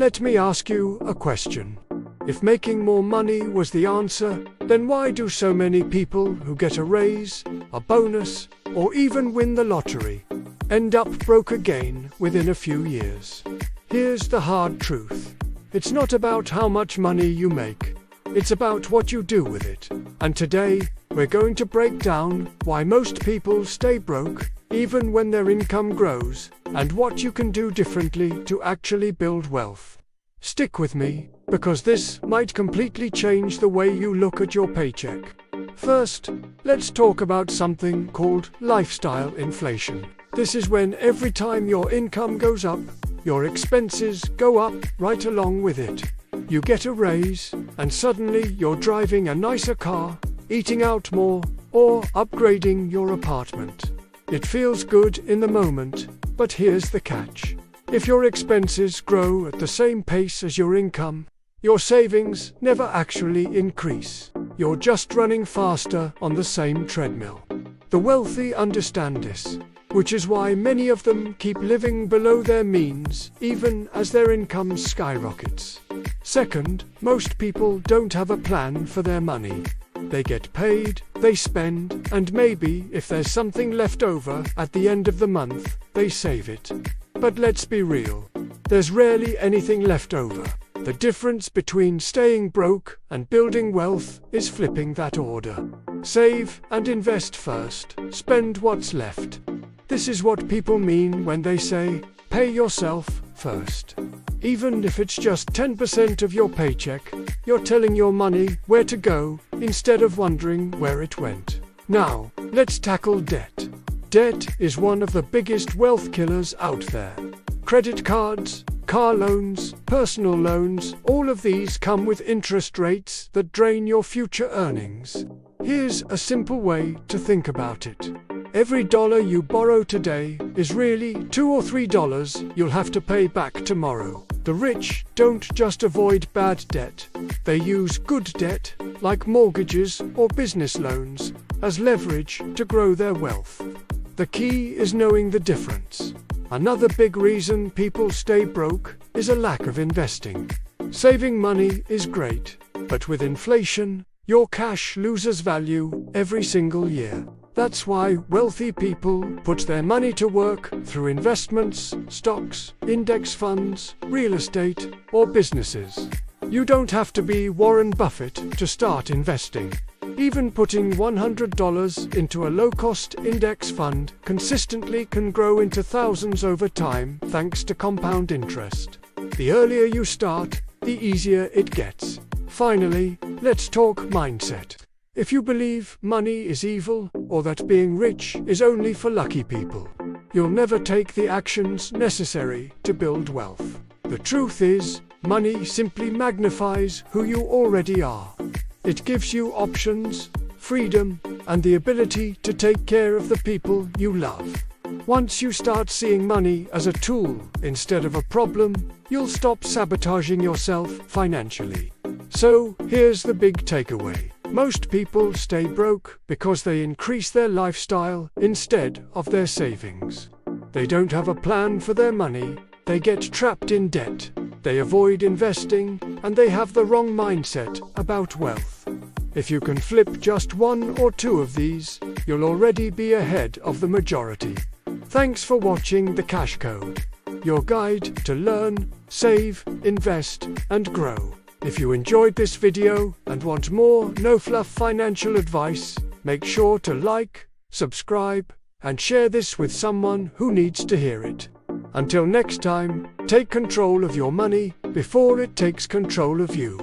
let me ask you a question. If making more money was the answer, then why do so many people who get a raise, a bonus, or even win the lottery end up broke again within a few years? Here's the hard truth. It's not about how much money you make. It's about what you do with it. And today, we're going to break down why most people stay broke, even when their income grows, and what you can do differently to actually build wealth. Stick with me, because this might completely change the way you look at your paycheck. First, let's talk about something called lifestyle inflation. This is when every time your income goes up, your expenses go up right along with it. You get a raise, and suddenly you're driving a nicer car, eating out more, or upgrading your apartment. It feels good in the moment, but here's the catch. If your expenses grow at the same pace as your income, your savings never actually increase. You're just running faster on the same treadmill. The wealthy understand this, which is why many of them keep living below their means even as their income skyrockets. Second, most people don't have a plan for their money. They get paid, they spend, and maybe if there's something left over at the end of the month, they save it. But let's be real, there's rarely anything left over. The difference between staying broke and building wealth is flipping that order. Save and invest first, spend what's left. This is what people mean when they say, pay yourself first. Even if it's just 10% of your paycheck, you're telling your money where to go instead of wondering where it went. Now, let's tackle debt. Debt is one of the biggest wealth killers out there. Credit cards, car loans, personal loans, all of these come with interest rates that drain your future earnings. Here's a simple way to think about it. Every dollar you borrow today is really $2 or $3 you'll have to pay back tomorrow. The rich don't just avoid bad debt, they use good debt, like mortgages or business loans, as leverage to grow their wealth. The key is knowing the difference. Another big reason people stay broke is a lack of investing. Saving money is great, but with inflation, your cash loses value every single year. That's why wealthy people put their money to work through investments, stocks, index funds, real estate, or businesses. You don't have to be Warren Buffett to start investing. Even putting $100 into a low-cost index fund consistently can grow into thousands over time thanks to compound interest. The earlier you start, the easier it gets. Finally, let's talk mindset. If you believe money is evil, or that being rich is only for lucky people, you'll never take the actions necessary to build wealth. The truth is, money simply magnifies who you already are. It gives you options, freedom, and the ability to take care of the people you love. Once you start seeing money as a tool instead of a problem, you'll stop sabotaging yourself financially. So, here's the big takeaway. Most people stay broke because they increase their lifestyle instead of their savings. They don't have a plan for their money, they get trapped in debt, they avoid investing, and they have the wrong mindset about wealth. If you can flip just one or two of these, you'll already be ahead of the majority. Thanks for watching The Cash Code, your guide to learn, save, invest, and grow. If you enjoyed this video and want more no-fluff financial advice, make sure to like, subscribe, and share this with someone who needs to hear it. Until next time, take control of your money before it takes control of you.